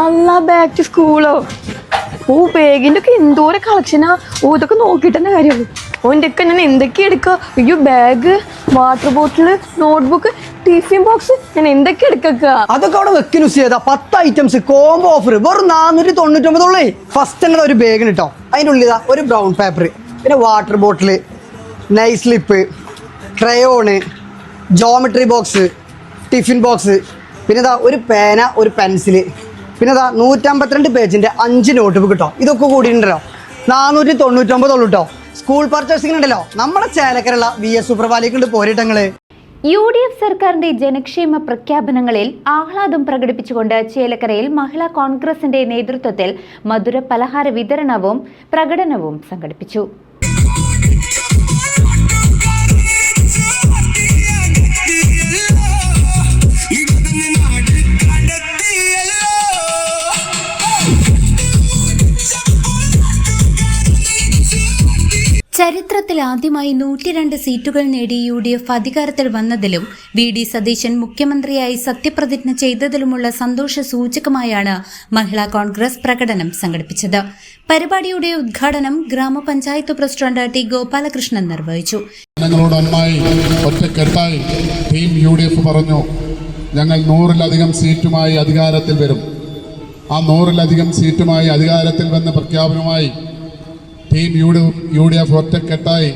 അല്ല back to സ്കൂളോ? ബാഗിന്റെ ഒക്കെ എന്തോരം കളക്ഷനാ. ഇതൊക്കെ നോക്കിട്ട് തന്നെ കാര്യമുള്ളൂ. എൻ്റെ ഒക്കെ ഞാൻ എന്തൊക്കെ എടുക്കുക? അയ്യോ, bag, water bottle, notebook, tiffin box, ഞാൻ എന്തൊക്കെ എടുക്കുക? അതൊക്കെ അവിടെ വെക്കുന്നു ചെയ്താ 10 ഐറ്റംസ് കോംബോ ഓഫർ വെറും 499. ഫസ്റ്റ് തന്നെ ഒരു ബാഗിന് കേട്ടോ. അതിൻ്റെ ഉള്ളിൽ ഒരു ബ്രൗൺ പേപ്പർ, പിന്നെ water bottle, nice slip, crayon, geometry box, tiffin box, പിന്നെ ഒരു പേന, ഒരു പെൻസില്, പിന്നെ 152 പേജിൻ്റെ 5 നോട്ട് ബുക്ക് കേട്ടോ. ഇതൊക്കെ കൂടിയിട്ടുണ്ടല്ലോ 499 കേട്ടോ. സ്കൂൾ പർച്ചേസിംഗ് ഉണ്ടല്ലോ നമ്മുടെ ചേലക്കരയുള്ള VS സൂപ്പർവാലിക്കുണ്ട് പോരിട്ടങ്ങള്. UDF സർക്കാരിന്റെ ജനക്ഷേമ പ്രഖ്യാപനങ്ങളിൽ ആഹ്ലാദം പ്രകടിപ്പിച്ചുകൊണ്ട് ചേലക്കരയിൽ മഹിളാ കോൺഗ്രസിന്റെ നേതൃത്വത്തിൽ മധുര പലഹാര വിതരണവും പ്രകടനവും സംഘടിപ്പിച്ചു. ചരിത്രത്തിൽ ആദ്യമായി 102 സീറ്റുകൾ നേടി UDF അധികാരത്തിൽ വന്നതിലും VD സതീശൻ മുഖ്യമന്ത്രിയായി സത്യപ്രതിജ്ഞ ചെയ്തതിലുമുള്ള സന്തോഷ സൂചകമായാണ് മഹിളാ കോൺഗ്രസ് പ്രകടനം സംഘടിപ്പിച്ചത്. പരിപാടിയുടെ ഉദ്ഘാടനം ഗ്രാമപഞ്ചായത്ത് പ്രസിഡന്റ് T. ഗോപാലകൃഷ്ണൻ നിർവഹിച്ചു. ഒറ്റക്കെട്ടായി ടീം UDF പറഞ്ഞു, ഞങ്ങൾ 100-ലധികം സീറ്റുമായി അധികാരത്തിൽ വരും. ആ 100-ലധികം സീറ്റുമായി അധികാരത്തിൽ വന്ന പ്രഖ്യാപനമായി ടീം UDF ഒറ്റക്കെട്ടായി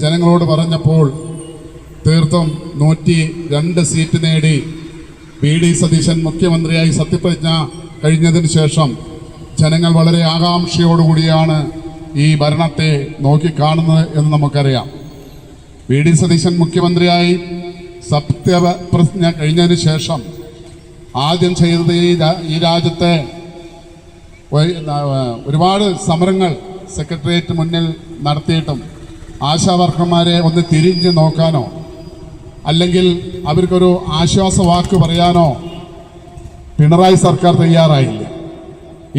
ജനങ്ങളോട് പറഞ്ഞപ്പോൾ തീർത്തും 102 സീറ്റ് നേടി VD സതീശൻ മുഖ്യമന്ത്രിയായി സത്യപ്രതിജ്ഞ കഴിഞ്ഞതിന് ശേഷം ജനങ്ങൾ വളരെ ആകാംക്ഷയോടുകൂടിയാണ് ഈ ഭരണത്തെ നോക്കിക്കാണുന്നത് എന്ന് നമുക്കറിയാം. VD സതീശൻ മുഖ്യമന്ത്രിയായി സത്യപ്രതിജ്ഞ കഴിഞ്ഞതിന് ശേഷം ആദ്യം ചെയ്തത് ഈ രാജ്യത്തെ ഒരുപാട് സമരങ്ങൾ സെക്രട്ടേറിയറ്റ് മുന്നിൽ നടത്തിയിട്ടും ആശാവർക്കർമാരെ ഒന്ന് തിരിഞ്ഞ് നോക്കാനോ അല്ലെങ്കിൽ അവർക്കൊരു ആശ്വാസവാക്ക് പറയാനോ പിണറായി സർക്കാർ തയ്യാറായില്ല.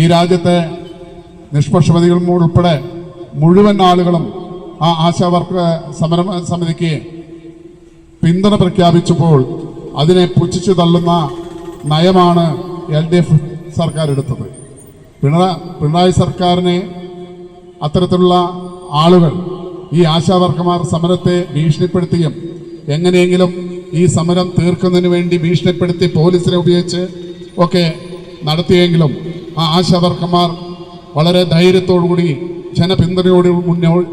ഈ രാജ്യത്തെ നിഷ്പക്ഷപാതികളും ഉൾപ്പെടെ മുഴുവൻ ആളുകളും ആ ആശാവർക്കർ സമര സമിതിക്ക് പിന്തുണ പ്രഖ്യാപിച്ചപ്പോൾ അതിനെ പുച്ഛിച്ചു തള്ളുന്ന നയമാണ് LDF സർക്കാർ എടുത്തത്. പിണറായി സർക്കാരിനെ അത്തരത്തിലുള്ള ആളുകൾ ഈ ആശാവർക്കർമാർ സമരത്തെ ഭീഷണിപ്പെടുത്തിയും എങ്ങനെയെങ്കിലും ഈ സമരം തീർക്കുന്നതിന് വേണ്ടി ഭീഷണിപ്പെടുത്തി പോലീസിനെ ഉപയോഗിച്ച് ഒക്കെ നടത്തിയെങ്കിലും ആ ആശാവർക്കർമാർ വളരെ ധൈര്യത്തോടുകൂടി ജനപിന്തുണയോട്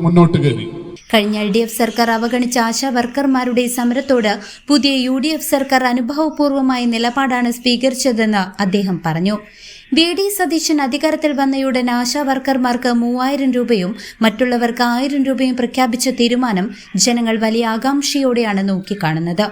മുന്നോട്ട് കയറി. കഴിഞ്ഞ LDF സർക്കാർ അവഗണിച്ച ആശാ വർക്കർമാരുടെ സമരത്തോട് പുതിയ UDF സർക്കാർ അനുഭവപൂർവമായ നിലപാടാണ് സ്വീകരിച്ചതെന്ന് അദ്ദേഹം പറഞ്ഞു. VD സതീശൻ അധികാരത്തിൽ വന്നയുടൻ ആശാ വർക്കർമാർക്ക് 3000 രൂപയും മറ്റുള്ളവർക്ക് 1000 രൂപയും പ്രഖ്യാപിച്ച തീരുമാനം ജനങ്ങൾ വലിയ ആകാംക്ഷയോടെയാണ് നോക്കിക്കാണുന്നത്.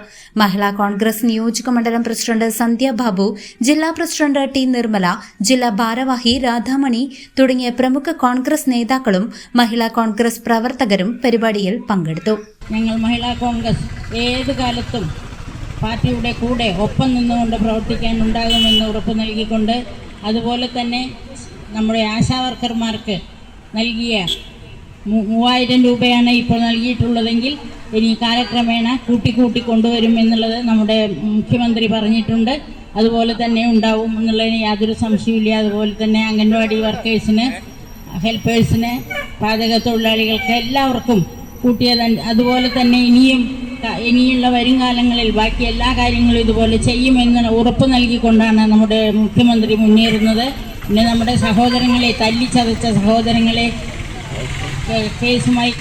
മഹിളാ കോൺഗ്രസ് നിയോജക മണ്ഡലം പ്രസിഡന്റ് സന്ധ്യ ബാബു, ജില്ലാ പ്രസിഡന്റ് T. നിർമ്മല, ജില്ലാ ഭാരവാഹി രാധാമണി തുടങ്ങിയ പ്രമുഖ കോൺഗ്രസ് നേതാക്കളും മഹിളാ കോൺഗ്രസ് പ്രവർത്തകരും പരിപാടിയിൽ പങ്കെടുത്തു. ഞങ്ങൾ മഹിളാ കോൺഗ്രസ് ഏത് കാലത്തും പാർട്ടിയുടെ കൂടെ ഒപ്പം നിന്നുകൊണ്ട് പ്രവർത്തിക്കാൻ ഉണ്ടാകുമെന്ന് ഉറപ്പു നൽകിക്കൊണ്ട് അതുപോലെ തന്നെ നമ്മുടെ ആശാവർക്കർമാർക്ക് നൽകിയ 3000 രൂപയാണ് ഇപ്പോൾ നൽകിയിട്ടുള്ളതെങ്കിൽ ഇനി കാലക്രമേണ കൂട്ടി കൊണ്ടുവരും എന്നുള്ളത് നമ്മുടെ മുഖ്യമന്ത്രി പറഞ്ഞിട്ടുണ്ട്. അതുപോലെ തന്നെ ഉണ്ടാവും എന്നുള്ളതിന് യാതൊരു സംശയമില്ല. അതുപോലെ തന്നെ അംഗൻവാടി വർക്കേഴ്സിന്, ഹെൽപ്പേഴ്സിന്, പാചക തൊഴിലാളികൾക്ക് എല്ലാവർക്കും കൂട്ടിയത്. അതുപോലെ തന്നെ ഇനിയുള്ള വരും കാലങ്ങളിൽ ബാക്കി എല്ലാ കാര്യങ്ങളും ഇതുപോലെ ചെയ്യുമെന്ന് ഉറപ്പ് നൽകിക്കൊണ്ടാണ് നമ്മുടെ മുഖ്യമന്ത്രി മുന്നേറുന്നത്. പിന്നെ നമ്മുടെ സഹോദരങ്ങളെ, തല്ലിച്ചതച്ച സഹോദരങ്ങളെ കേസുമായി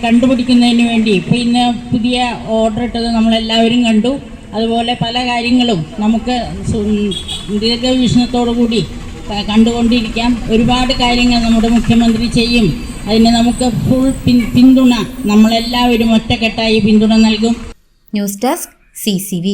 കണ്ടുപിടിക്കുന്നതിന് വേണ്ടി ഇപ്പോൾ ഇന്ന് പുതിയ ഓർഡർ ഇട്ടത് നമ്മളെല്ലാവരും കണ്ടു. അതുപോലെ പല കാര്യങ്ങളും നമുക്ക് ദീർഘവീക്ഷണത്തോടു കൂടി കണ്ടുകൊണ്ടിരിക്കാം. ഒരുപാട് കാര്യങ്ങൾ നമ്മുടെ മുഖ്യമന്ത്രി ചെയ്യും. അതിന് നമുക്ക് ഫുൾ പിന്തുണ നമ്മളെല്ലാവരും ഒറ്റക്കെട്ടായി പിന്തുണ നൽകും. News desk CCV.